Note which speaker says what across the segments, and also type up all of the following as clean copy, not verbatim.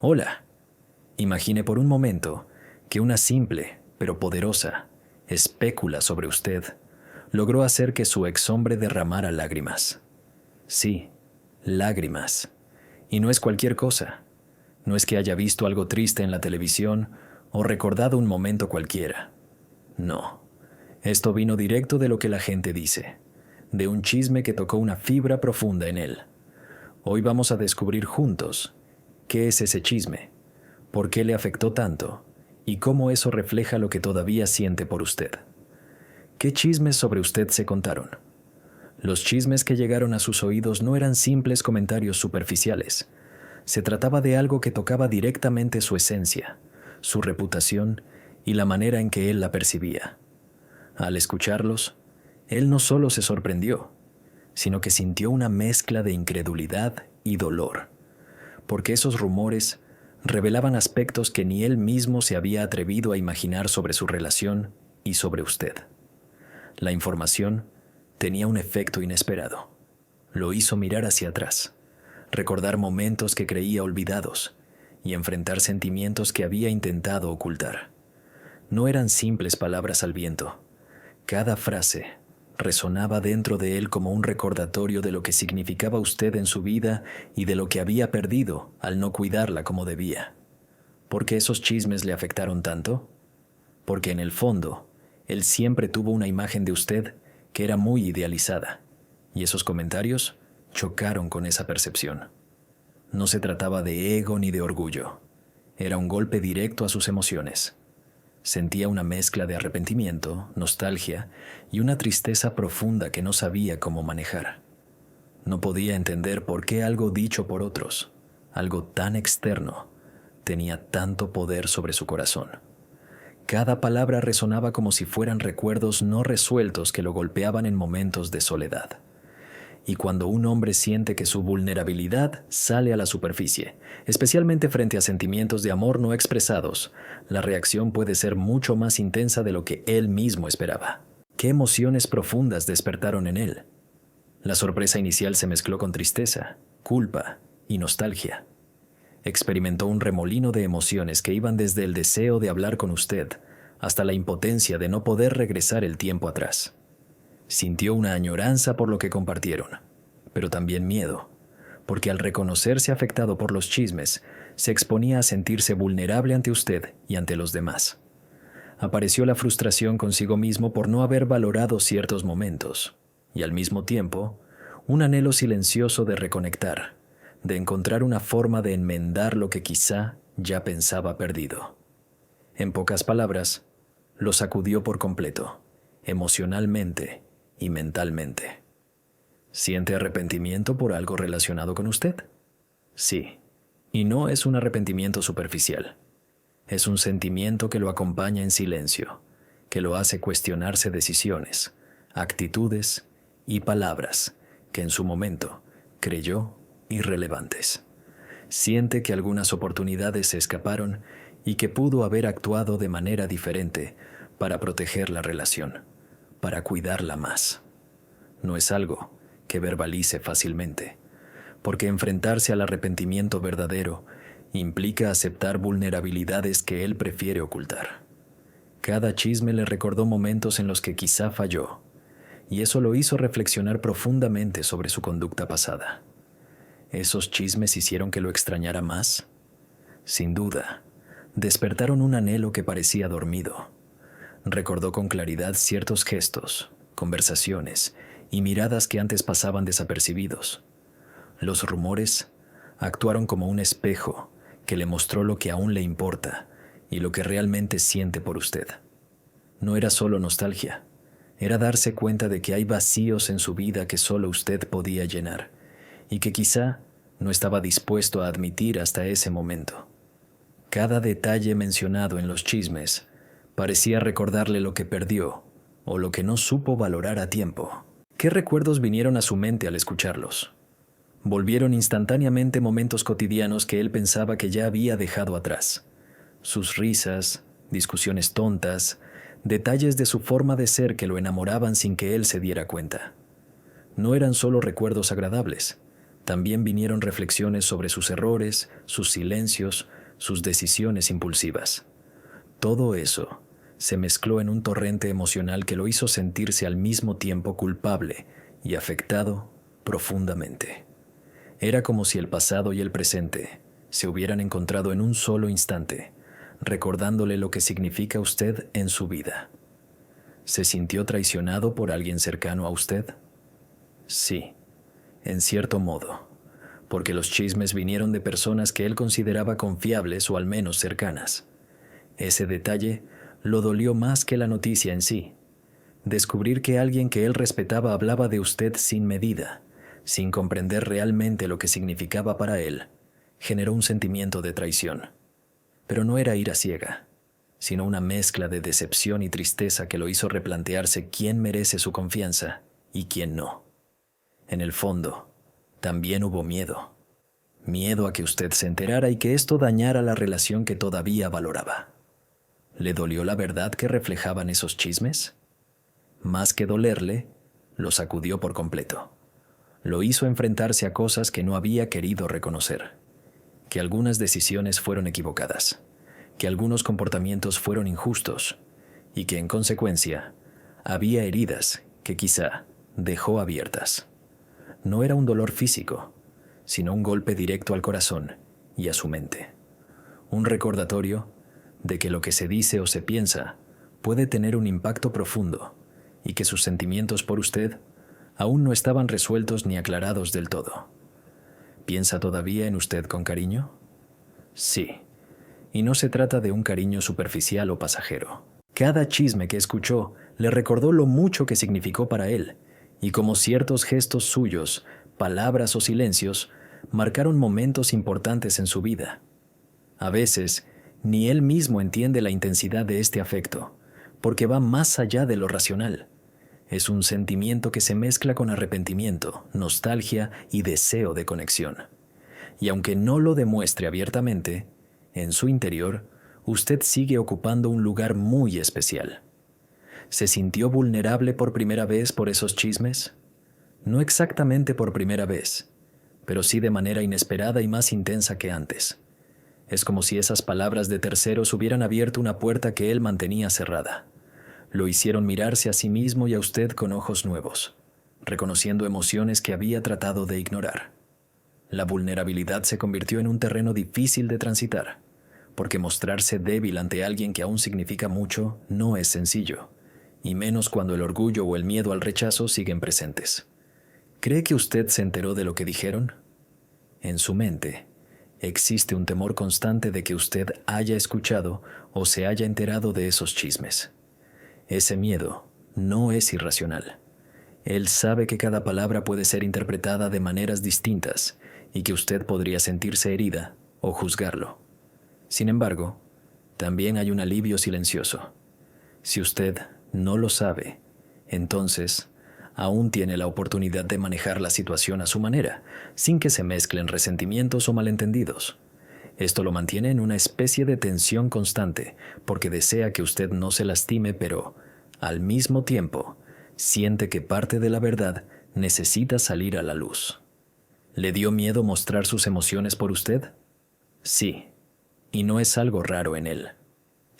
Speaker 1: Hola. Imagine por un momento que una simple, pero poderosa, espécula sobre usted logró hacer que su exhombre derramara lágrimas. Sí, lágrimas. Y no es cualquier cosa. No es que haya visto algo triste en la televisión o recordado un momento cualquiera. No. Esto vino directo de lo que la gente dice, de un chisme que tocó una fibra profunda en él. Hoy vamos a descubrir juntos qué es ese chisme, por qué le afectó tanto y cómo eso refleja lo que todavía siente por usted. ¿Qué chismes sobre usted se contaron? Los chismes que llegaron a sus oídos no eran simples comentarios superficiales. Se trataba de algo que tocaba directamente su esencia, su reputación y la manera en que él la percibía. Al escucharlos, él no solo se sorprendió, sino que sintió una mezcla de incredulidad y dolor, porque esos rumores revelaban aspectos que ni él mismo se había atrevido a imaginar sobre su relación y sobre usted. La información tenía un efecto inesperado. Lo hizo mirar hacia atrás, recordar momentos que creía olvidados y enfrentar sentimientos que había intentado ocultar. No eran simples palabras al viento. Cada frase resonaba dentro de él como un recordatorio de lo que significaba usted en su vida y de lo que había perdido al no cuidarla como debía. ¿Por qué esos chismes le afectaron tanto? Porque en el fondo, él siempre tuvo una imagen de usted que era muy idealizada, y esos comentarios chocaron con esa percepción. No se trataba de ego ni de orgullo. Era un golpe directo a sus emociones. Sentía una mezcla de arrepentimiento, nostalgia y una tristeza profunda que no sabía cómo manejar. No podía entender por qué algo dicho por otros, algo tan externo, tenía tanto poder sobre su corazón. Cada palabra resonaba como si fueran recuerdos no resueltos que lo golpeaban en momentos de soledad. Y cuando un hombre siente que su vulnerabilidad sale a la superficie, especialmente frente a sentimientos de amor no expresados, la reacción puede ser mucho más intensa de lo que él mismo esperaba. ¿Qué emociones profundas despertaron en él? La sorpresa inicial se mezcló con tristeza, culpa y nostalgia. Experimentó un remolino de emociones que iban desde el deseo de hablar con usted hasta la impotencia de no poder regresar el tiempo atrás. Sintió una añoranza por lo que compartieron, pero también miedo, porque al reconocerse afectado por los chismes, se exponía a sentirse vulnerable ante usted y ante los demás. Apareció la frustración consigo mismo por no haber valorado ciertos momentos, y al mismo tiempo, un anhelo silencioso de reconectar, de encontrar una forma de enmendar lo que quizá ya pensaba perdido. En pocas palabras, lo sacudió por completo, emocionalmente y mentalmente. ¿Siente arrepentimiento por algo relacionado con usted? Sí, y no es un arrepentimiento superficial. Es un sentimiento que lo acompaña en silencio, que lo hace cuestionarse decisiones, actitudes y palabras que en su momento creyó irrelevantes. Siente que algunas oportunidades se escaparon y que pudo haber actuado de manera diferente para proteger la relación, para cuidarla más. No es algo que verbalice fácilmente, porque enfrentarse al arrepentimiento verdadero implica aceptar vulnerabilidades que él prefiere ocultar. Cada chisme le recordó momentos en los que quizá falló, y eso lo hizo reflexionar profundamente sobre su conducta pasada. ¿Esos chismes hicieron que lo extrañara más? Sin duda, despertaron un anhelo que parecía dormido. Recordó con claridad ciertos gestos, conversaciones y miradas que antes pasaban desapercibidos. Los rumores actuaron como un espejo que le mostró lo que aún le importa y lo que realmente siente por usted. No era solo nostalgia, era darse cuenta de que hay vacíos en su vida que solo usted podía llenar y que quizá no estaba dispuesto a admitir hasta ese momento. Cada detalle mencionado en los chismes parecía recordarle lo que perdió o lo que no supo valorar a tiempo. ¿Qué recuerdos vinieron a su mente al escucharlos? Volvieron instantáneamente momentos cotidianos que él pensaba que ya había dejado atrás. Sus risas, discusiones tontas, detalles de su forma de ser que lo enamoraban sin que él se diera cuenta. No eran solo recuerdos agradables, También vinieron reflexiones sobre sus errores, sus silencios, sus decisiones impulsivas. Todo eso se mezcló en un torrente emocional que lo hizo sentirse al mismo tiempo culpable y afectado profundamente. Era como si el pasado y el presente se hubieran encontrado en un solo instante, recordándole lo que significa usted en su vida. ¿Se sintió traicionado por alguien cercano a usted? Sí, en cierto modo, porque los chismes vinieron de personas que él consideraba confiables o al menos cercanas. Ese detalle lo dolió más que la noticia en sí. Descubrir que alguien que él respetaba hablaba de usted sin medida, sin comprender realmente lo que significaba para él, generó un sentimiento de traición. Pero no era ira ciega, sino una mezcla de decepción y tristeza que lo hizo replantearse quién merece su confianza y quién no. En el fondo, también hubo miedo. Miedo a que usted se enterara y que esto dañara la relación que todavía valoraba. ¿Le dolió la verdad que reflejaban esos chismes? Más que dolerle, lo sacudió por completo. Lo hizo enfrentarse a cosas que no había querido reconocer. Que algunas decisiones fueron equivocadas, que algunos comportamientos fueron injustos y que, en consecuencia, había heridas que quizá dejó abiertas. No era un dolor físico, sino un golpe directo al corazón y a su mente. Un recordatorio de que lo que se dice o se piensa puede tener un impacto profundo y que sus sentimientos por usted aún no estaban resueltos ni aclarados del todo. ¿Piensa todavía en usted con cariño? Sí, y no se trata de un cariño superficial o pasajero. Cada chisme que escuchó le recordó lo mucho que significó para él, y como ciertos gestos suyos, palabras o silencios, marcaron momentos importantes en su vida. A veces, ni él mismo entiende la intensidad de este afecto, porque va más allá de lo racional. Es un sentimiento que se mezcla con arrepentimiento, nostalgia y deseo de conexión. Y aunque no lo demuestre abiertamente, en su interior, usted sigue ocupando un lugar muy especial. ¿Se sintió vulnerable por primera vez por esos chismes? No exactamente por primera vez, pero sí de manera inesperada y más intensa que antes. Es como si esas palabras de terceros hubieran abierto una puerta que él mantenía cerrada. Lo hicieron mirarse a sí mismo y a usted con ojos nuevos, reconociendo emociones que había tratado de ignorar. La vulnerabilidad se convirtió en un terreno difícil de transitar, porque mostrarse débil ante alguien que aún significa mucho no es sencillo, y menos cuando el orgullo o el miedo al rechazo siguen presentes. ¿Cree que usted se enteró de lo que dijeron? En su mente, existe un temor constante de que usted haya escuchado o se haya enterado de esos chismes. Ese miedo no es irracional. Él sabe que cada palabra puede ser interpretada de maneras distintas y que usted podría sentirse herida o juzgarlo. Sin embargo, también hay un alivio silencioso. Si usted no lo sabe, entonces aún tiene la oportunidad de manejar la situación a su manera, sin que se mezclen resentimientos o malentendidos. Esto lo mantiene en una especie de tensión constante, porque desea que usted no se lastime, pero, al mismo tiempo, siente que parte de la verdad necesita salir a la luz. ¿Le dio miedo mostrar sus emociones por usted? Sí, y no es algo raro en él.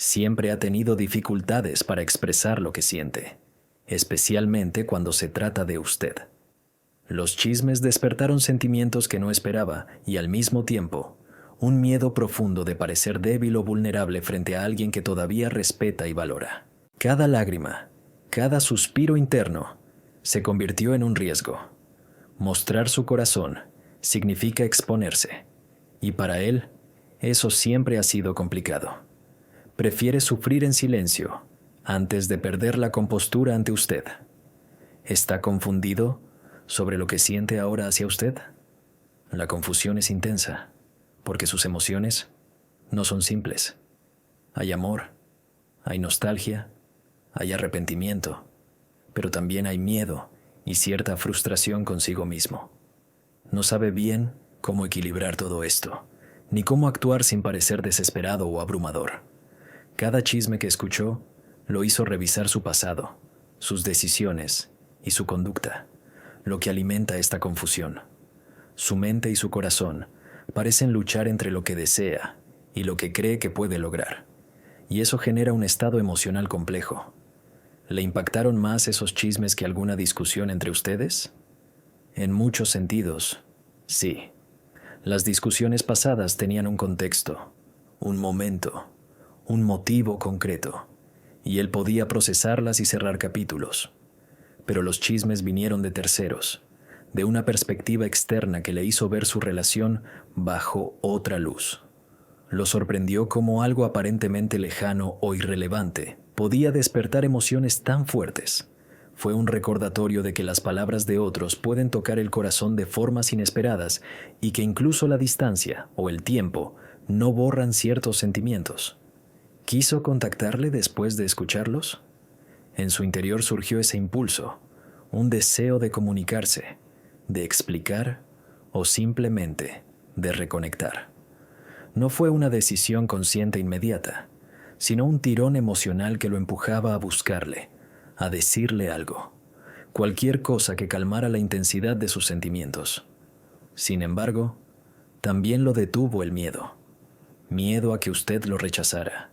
Speaker 1: Siempre ha tenido dificultades para expresar lo que siente, especialmente cuando se trata de usted. Los chismes despertaron sentimientos que no esperaba y, al mismo tiempo, un miedo profundo de parecer débil o vulnerable frente a alguien que todavía respeta y valora. Cada lágrima, cada suspiro interno, se convirtió en un riesgo. Mostrar su corazón significa exponerse, y para él, eso siempre ha sido complicado. Prefiere sufrir en silencio antes de perder la compostura ante usted. ¿Está confundido sobre lo que siente ahora hacia usted? La confusión es intensa, porque sus emociones no son simples. Hay amor, hay nostalgia, hay arrepentimiento, pero también hay miedo y cierta frustración consigo mismo. No sabe bien cómo equilibrar todo esto, ni cómo actuar sin parecer desesperado o abrumador. Cada chisme que escuchó lo hizo revisar su pasado, sus decisiones y su conducta, lo que alimenta esta confusión. Su mente y su corazón parecen luchar entre lo que desea y lo que cree que puede lograr, y eso genera un estado emocional complejo. ¿Le impactaron más esos chismes que alguna discusión entre ustedes? En muchos sentidos, sí. Las discusiones pasadas tenían un contexto, un momento, un motivo concreto, y él podía procesarlas y cerrar capítulos. Pero los chismes vinieron de terceros, de una perspectiva externa que le hizo ver su relación bajo otra luz. Lo sorprendió cómo algo aparentemente lejano o irrelevante podía despertar emociones tan fuertes. Fue un recordatorio de que las palabras de otros pueden tocar el corazón de formas inesperadas y que incluso la distancia o el tiempo no borran ciertos sentimientos. ¿Quiso contactarle después de escucharlos? En su interior surgió ese impulso, un deseo de comunicarse, de explicar o simplemente de reconectar. No fue una decisión consciente inmediata, sino un tirón emocional que lo empujaba a buscarle, a decirle algo, cualquier cosa que calmara la intensidad de sus sentimientos. Sin embargo, también lo detuvo el miedo. Miedo a que usted lo rechazara,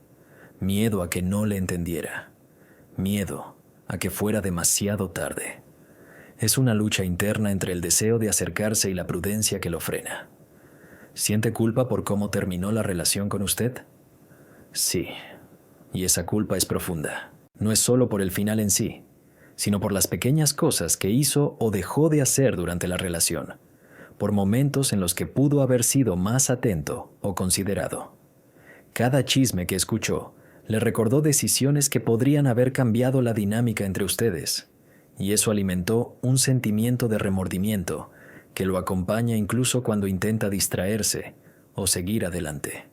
Speaker 1: miedo a que no le entendiera, miedo a que fuera demasiado tarde. Es una lucha interna entre el deseo de acercarse y la prudencia que lo frena. ¿Siente culpa por cómo terminó la relación con usted? Sí, y esa culpa es profunda. No es solo por el final en sí, sino por las pequeñas cosas que hizo o dejó de hacer durante la relación, por momentos en los que pudo haber sido más atento o considerado. Cada chisme que escuchó le recordó decisiones que podrían haber cambiado la dinámica entre ustedes, y eso alimentó un sentimiento de remordimiento que lo acompaña incluso cuando intenta distraerse o seguir adelante.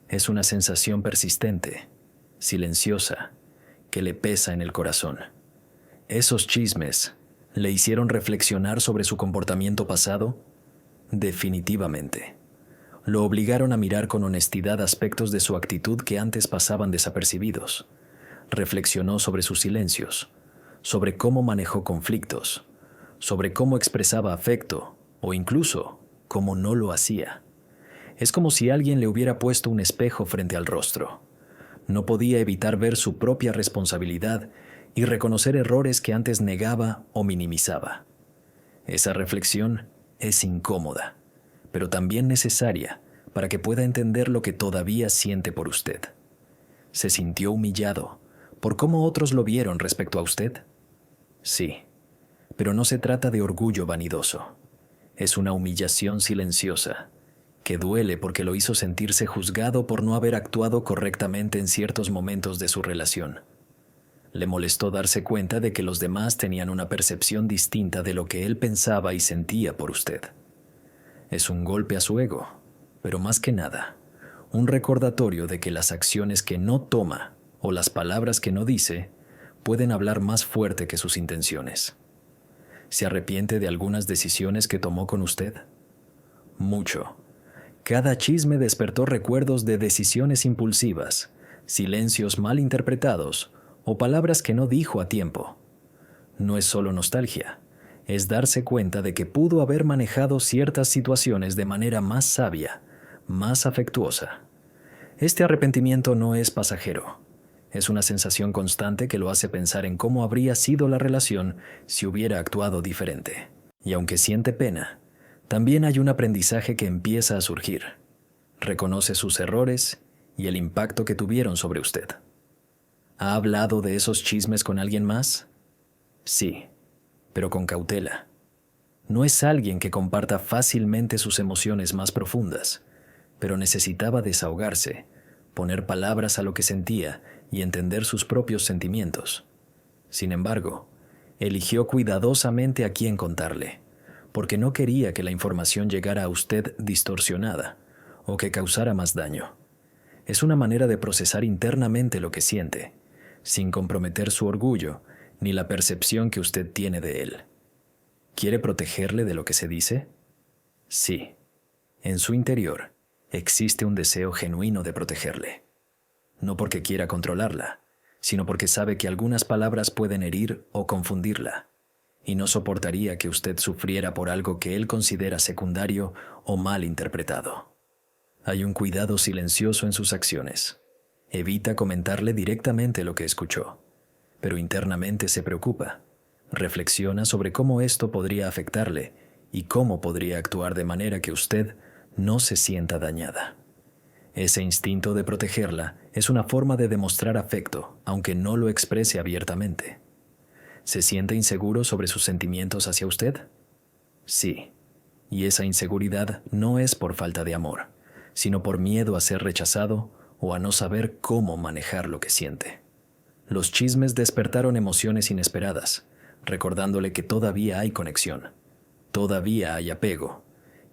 Speaker 1: Es una sensación persistente, silenciosa, que le pesa en el corazón. ¿Esos chismes le hicieron reflexionar sobre su comportamiento pasado? Definitivamente. Lo obligaron a mirar con honestidad aspectos de su actitud que antes pasaban desapercibidos. Reflexionó sobre sus silencios, sobre cómo manejó conflictos, sobre cómo expresaba afecto o incluso cómo no lo hacía. Es como si alguien le hubiera puesto un espejo frente al rostro. No podía evitar ver su propia responsabilidad y reconocer errores que antes negaba o minimizaba. Esa reflexión es incómoda, pero también necesaria para que pueda entender lo que todavía siente por usted. ¿Se sintió humillado por cómo otros lo vieron respecto a usted? Sí, pero no se trata de orgullo vanidoso. Es una humillación silenciosa, que duele porque lo hizo sentirse juzgado por no haber actuado correctamente en ciertos momentos de su relación. Le molestó darse cuenta de que los demás tenían una percepción distinta de lo que él pensaba y sentía por usted. Es un golpe a su ego, pero más que nada, un recordatorio de que las acciones que no toma o las palabras que no dice pueden hablar más fuerte que sus intenciones. ¿Se arrepiente de algunas decisiones que tomó con usted? Mucho. Cada chisme despertó recuerdos de decisiones impulsivas, silencios mal interpretados o palabras que no dijo a tiempo. No es solo nostalgia, es darse cuenta de que pudo haber manejado ciertas situaciones de manera más sabia, más afectuosa. Este arrepentimiento no es pasajero. Es una sensación constante que lo hace pensar en cómo habría sido la relación si hubiera actuado diferente. Y aunque siente pena, también hay un aprendizaje que empieza a surgir. Reconoce sus errores y el impacto que tuvieron sobre usted. ¿Ha hablado de esos chismes con alguien más? Sí, pero con cautela. No es alguien que comparta fácilmente sus emociones más profundas, pero necesitaba desahogarse, poner palabras a lo que sentía y entender sus propios sentimientos. Sin embargo, eligió cuidadosamente a quién contarle, porque no quería que la información llegara a usted distorsionada o que causara más daño. Es una manera de procesar internamente lo que siente, sin comprometer su orgullo ni la percepción que usted tiene de él. ¿Quiere protegerle de lo que se dice? Sí. En su interior existe un deseo genuino de protegerle. No porque quiera controlarla, sino porque sabe que algunas palabras pueden herir o confundirla. y no soportaría que usted sufriera por algo que él considera secundario o mal interpretado. Hay un cuidado silencioso en sus acciones. Evita comentarle directamente lo que escuchó, pero internamente se preocupa. Reflexiona sobre cómo esto podría afectarle y cómo podría actuar de manera que usted no se sienta dañada. Ese instinto de protegerla es una forma de demostrar afecto, aunque no lo exprese abiertamente. ¿Se siente inseguro sobre sus sentimientos hacia usted? Sí, y esa inseguridad no es por falta de amor, sino por miedo a ser rechazado o a no saber cómo manejar lo que siente. Los chismes despertaron emociones inesperadas, recordándole que todavía hay conexión, todavía hay apego,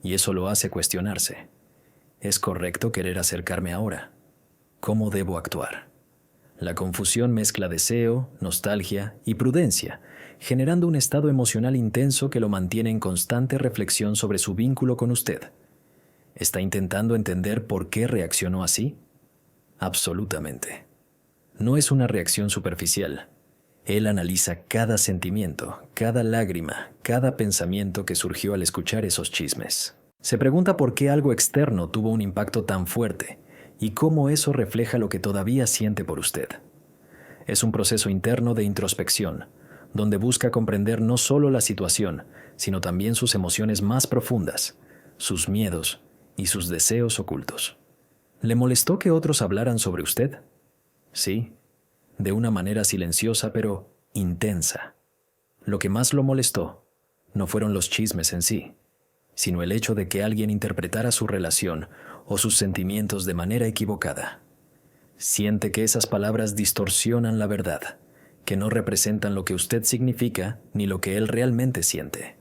Speaker 1: y eso lo hace cuestionarse. ¿Es correcto querer acercarme ahora? ¿Cómo debo actuar? La confusión mezcla deseo, nostalgia y prudencia, generando un estado emocional intenso que lo mantiene en constante reflexión sobre su vínculo con usted. ¿Está intentando entender por qué reaccionó así? Absolutamente. No es una reacción superficial. Él analiza cada sentimiento, cada lágrima, cada pensamiento que surgió al escuchar esos chismes. Se pregunta por qué algo externo tuvo un impacto tan fuerte y cómo eso refleja lo que todavía siente por usted. Es un proceso interno de introspección, donde busca comprender no solo la situación, sino también sus emociones más profundas, sus miedos y sus deseos ocultos. ¿Le molestó que otros hablaran sobre usted? Sí, de una manera silenciosa pero intensa. Lo que más lo molestó no fueron los chismes en sí, sino el hecho de que alguien interpretara su relación o sus sentimientos de manera equivocada. Siente que esas palabras distorsionan la verdad, que no representan lo que usted significa ni lo que él realmente siente.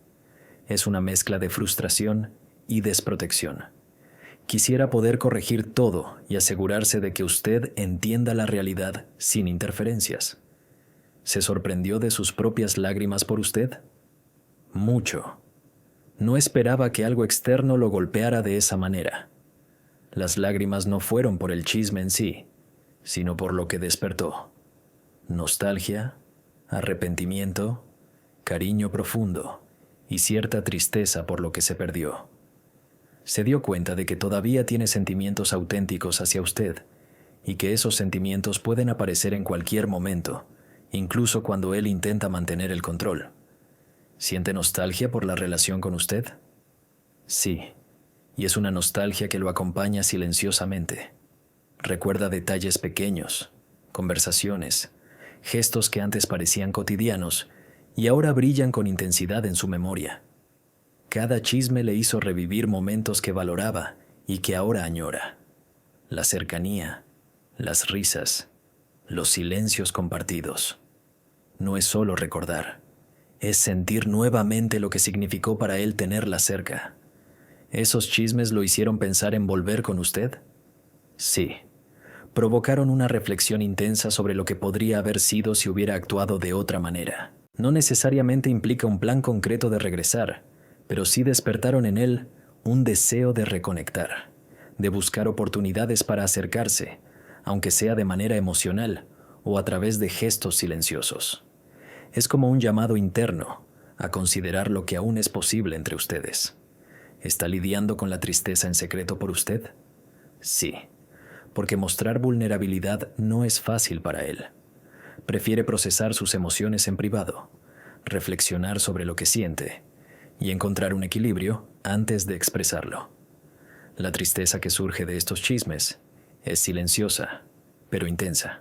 Speaker 1: Es una mezcla de frustración y desprotección. Quisiera poder corregir todo y asegurarse de que usted entienda la realidad sin interferencias. ¿Se sorprendió de sus propias lágrimas por usted? Mucho. No esperaba que algo externo lo golpeara de esa manera. Las lágrimas no fueron por el chisme en sí, sino por lo que despertó. Nostalgia, arrepentimiento, cariño profundo y cierta tristeza por lo que se perdió. Se dio cuenta de que todavía tiene sentimientos auténticos hacia usted y que esos sentimientos pueden aparecer en cualquier momento, incluso cuando él intenta mantener el control. ¿Siente nostalgia por la relación con usted? Sí, y es una nostalgia que lo acompaña silenciosamente. Recuerda detalles pequeños, conversaciones, gestos que antes parecían cotidianos y ahora brillan con intensidad en su memoria. Cada chisme le hizo revivir momentos que valoraba y que ahora añora. La cercanía, las risas, los silencios compartidos. No es solo recordar, es sentir nuevamente lo que significó para él tenerla cerca. ¿Esos chismes lo hicieron pensar en volver con usted? Sí. Provocaron una reflexión intensa sobre lo que podría haber sido si hubiera actuado de otra manera. No necesariamente implica un plan concreto de regresar, pero sí despertaron en él un deseo de reconectar, de buscar oportunidades para acercarse, aunque sea de manera emocional o a través de gestos silenciosos. Es como un llamado interno a considerar lo que aún es posible entre ustedes. ¿Está lidiando con la tristeza en secreto por usted? Sí, porque mostrar vulnerabilidad no es fácil para él. Prefiere procesar sus emociones en privado, reflexionar sobre lo que siente y encontrar un equilibrio antes de expresarlo. La tristeza que surge de estos chismes es silenciosa, pero intensa.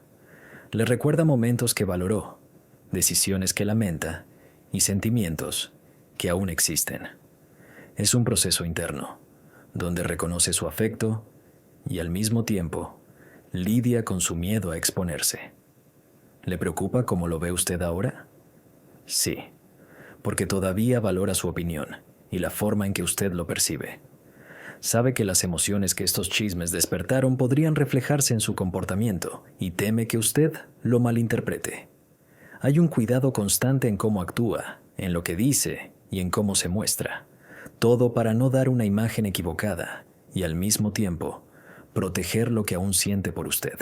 Speaker 1: Le recuerda momentos que valoró, decisiones que lamenta y sentimientos que aún existen. Es un proceso interno, donde reconoce su afecto y al mismo tiempo lidia con su miedo a exponerse. ¿Le preocupa cómo lo ve usted ahora? Sí, porque todavía valora su opinión y la forma en que usted lo percibe. Sabe que las emociones que estos chismes despertaron podrían reflejarse en su comportamiento y teme que usted lo malinterprete. Hay un cuidado constante en cómo actúa, en lo que dice y en cómo se muestra, todo para no dar una imagen equivocada y al mismo tiempo proteger lo que aún siente por usted.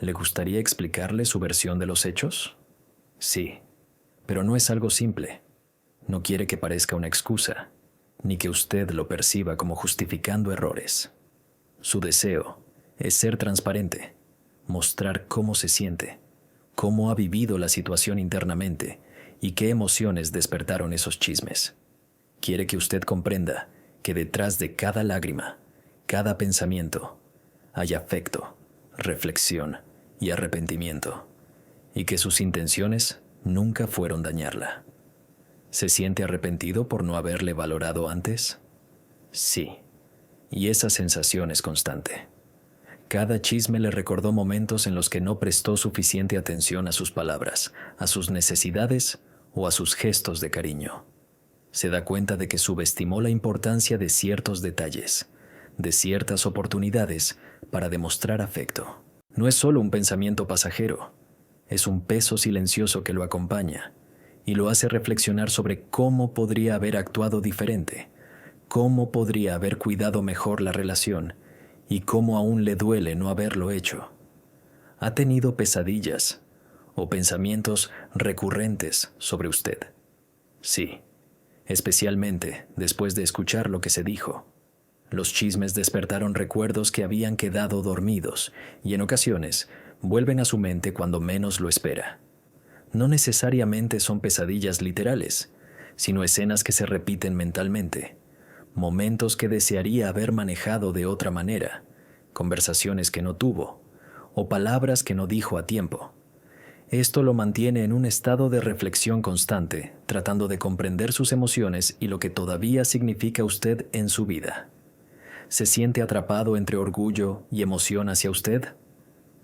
Speaker 1: ¿Le gustaría explicarle su versión de los hechos? Sí, Pero no es algo simple. No quiere que parezca una excusa, ni que usted lo perciba como justificando errores. Su deseo es ser transparente, mostrar cómo se siente, cómo ha vivido la situación internamente y qué emociones despertaron esos chismes. Quiere que usted comprenda que detrás de cada lágrima, cada pensamiento, hay afecto, reflexión y arrepentimiento, y que sus intenciones nunca fueron dañarla. ¿Se siente arrepentido por no haberle valorado antes? Sí, y esa sensación es constante. Cada chisme le recordó momentos en los que no prestó suficiente atención a sus palabras, a sus necesidades o a sus gestos de cariño. Se da cuenta de que subestimó la importancia de ciertos detalles, de ciertas oportunidades para demostrar afecto. No es solo un pensamiento pasajero, es un peso silencioso que lo acompaña y lo hace reflexionar sobre cómo podría haber actuado diferente, cómo podría haber cuidado mejor la relación y cómo aún le duele no haberlo hecho. Ha tenido pesadillas o pensamientos recurrentes sobre usted. Sí, especialmente después de escuchar lo que se dijo. Los chismes despertaron recuerdos que habían quedado dormidos y en ocasiones vuelven a su mente cuando menos lo espera. No necesariamente son pesadillas literales, sino escenas que se repiten mentalmente, momentos que desearía haber manejado de otra manera, conversaciones que no tuvo, o palabras que no dijo a tiempo. Esto lo mantiene en un estado de reflexión constante, tratando de comprender sus emociones y lo que todavía significa usted en su vida. ¿Se siente atrapado entre orgullo y emoción hacia usted?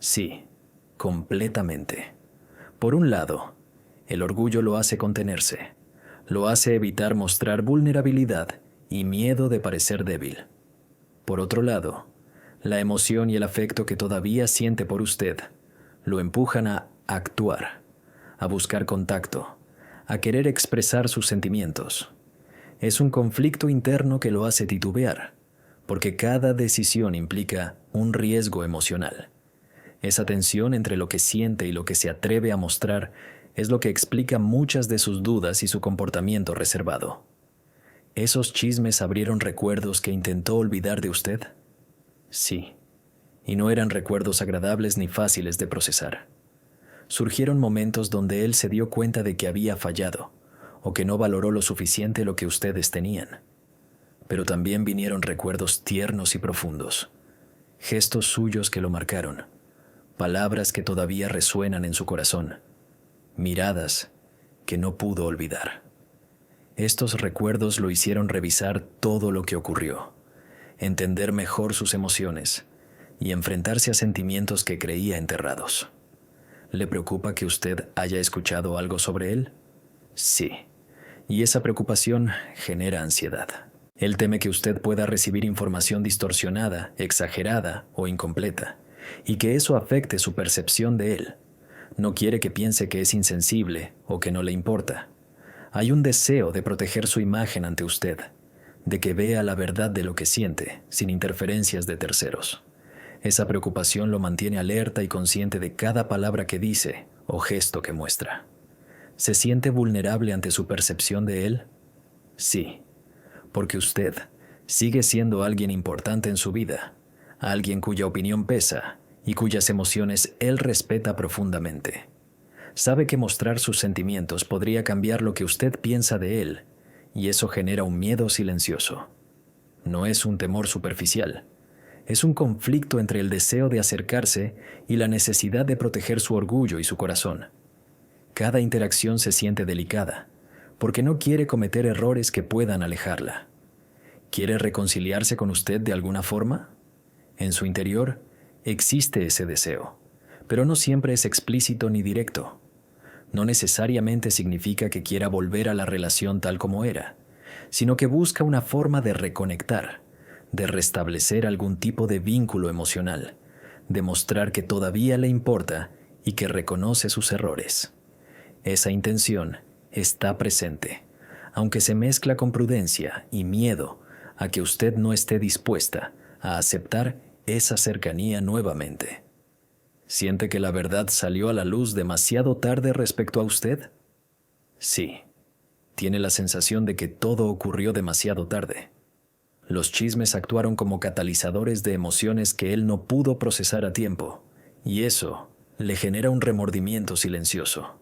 Speaker 1: Sí, completamente. Por un lado, el orgullo lo hace contenerse, lo hace evitar mostrar vulnerabilidad y miedo de parecer débil. Por otro lado, la emoción y el afecto que todavía siente por usted lo empujan a actuar, a buscar contacto, a querer expresar sus sentimientos. Es un conflicto interno que lo hace titubear, porque cada decisión implica un riesgo emocional. Esa tensión entre lo que siente y lo que se atreve a mostrar es lo que explica muchas de sus dudas y su comportamiento reservado. ¿Esos chismes abrieron recuerdos que intentó olvidar de usted? Sí, y no eran recuerdos agradables ni fáciles de procesar. Surgieron momentos donde él se dio cuenta de que había fallado, o que no valoró lo suficiente lo que ustedes tenían. Pero también vinieron recuerdos tiernos y profundos, gestos suyos que lo marcaron, palabras que todavía resuenan en su corazón, miradas que no pudo olvidar. Estos recuerdos lo hicieron revisar todo lo que ocurrió, entender mejor sus emociones y enfrentarse a sentimientos que creía enterrados. ¿Le preocupa que usted haya escuchado algo sobre él? Sí, y esa preocupación genera ansiedad. Él teme que usted pueda recibir información distorsionada, exagerada o incompleta, y que eso afecte su percepción de él. No quiere que piense que es insensible o que no le importa. Hay un deseo de proteger su imagen ante usted, de que vea la verdad de lo que siente, sin interferencias de terceros. Esa preocupación lo mantiene alerta y consciente de cada palabra que dice o gesto que muestra. ¿Se siente vulnerable ante su percepción de él? Sí, porque usted sigue siendo alguien importante en su vida, alguien cuya opinión pesa y cuyas emociones él respeta profundamente. Sabe que mostrar sus sentimientos podría cambiar lo que usted piensa de él, y eso genera un miedo silencioso. No es un temor superficial, es un conflicto entre el deseo de acercarse y la necesidad de proteger su orgullo y su corazón. Cada interacción se siente delicada, porque no quiere cometer errores que puedan alejarla. ¿Quiere reconciliarse con usted de alguna forma? En su interior existe ese deseo, pero no siempre es explícito ni directo. No necesariamente significa que quiera volver a la relación tal como era, sino que busca una forma de reconectar, de restablecer algún tipo de vínculo emocional, de mostrar que todavía le importa y que reconoce sus errores. Esa intención está presente, aunque se mezcla con prudencia y miedo a que usted no esté dispuesta a aceptar esa cercanía nuevamente. ¿Siente que la verdad salió a la luz demasiado tarde respecto a usted? Sí, tiene la sensación de que todo ocurrió demasiado tarde. Los chismes actuaron como catalizadores de emociones que él no pudo procesar a tiempo, y eso le genera un remordimiento silencioso.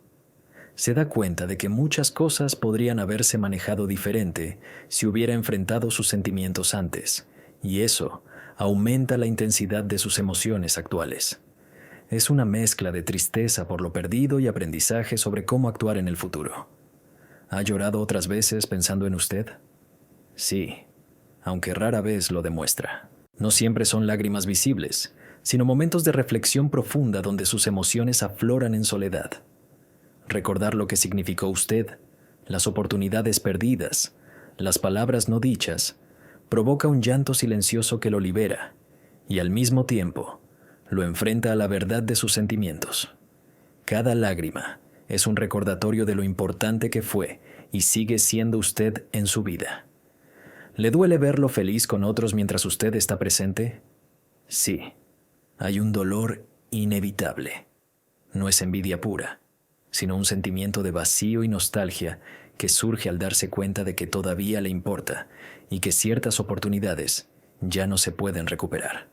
Speaker 1: Se da cuenta de que muchas cosas podrían haberse manejado diferente si hubiera enfrentado sus sentimientos antes, y eso aumenta la intensidad de sus emociones actuales. Es una mezcla de tristeza por lo perdido y aprendizaje sobre cómo actuar en el futuro. ¿Ha llorado otras veces pensando en usted? Sí, aunque rara vez lo demuestra. No siempre son lágrimas visibles, sino momentos de reflexión profunda donde sus emociones afloran en soledad. Recordar lo que significó usted, las oportunidades perdidas, las palabras no dichas, provoca un llanto silencioso que lo libera y al mismo tiempo lo enfrenta a la verdad de sus sentimientos. Cada lágrima es un recordatorio de lo importante que fue y sigue siendo usted en su vida. ¿Le duele verlo feliz con otros mientras usted está presente? Sí, hay un dolor inevitable. No es envidia pura, sino un sentimiento de vacío y nostalgia que surge al darse cuenta de que todavía le importa y que ciertas oportunidades ya no se pueden recuperar.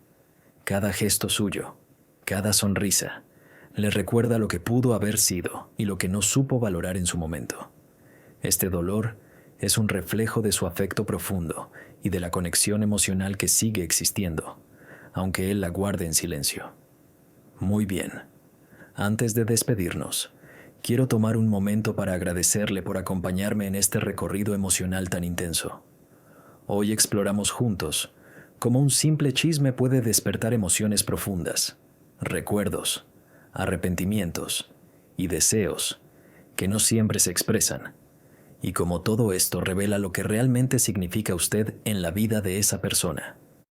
Speaker 1: Cada gesto suyo, cada sonrisa, le recuerda lo que pudo haber sido y lo que no supo valorar en su momento. Este dolor es un reflejo de su afecto profundo y de la conexión emocional que sigue existiendo, aunque él la guarde en silencio. Muy bien. Antes de despedirnos, quiero tomar un momento para agradecerle por acompañarme en este recorrido emocional tan intenso. Hoy exploramos juntos cómo un simple chisme puede despertar emociones profundas, recuerdos, arrepentimientos y deseos que no siempre se expresan, y cómo todo esto revela lo que realmente significa usted en la vida de esa persona.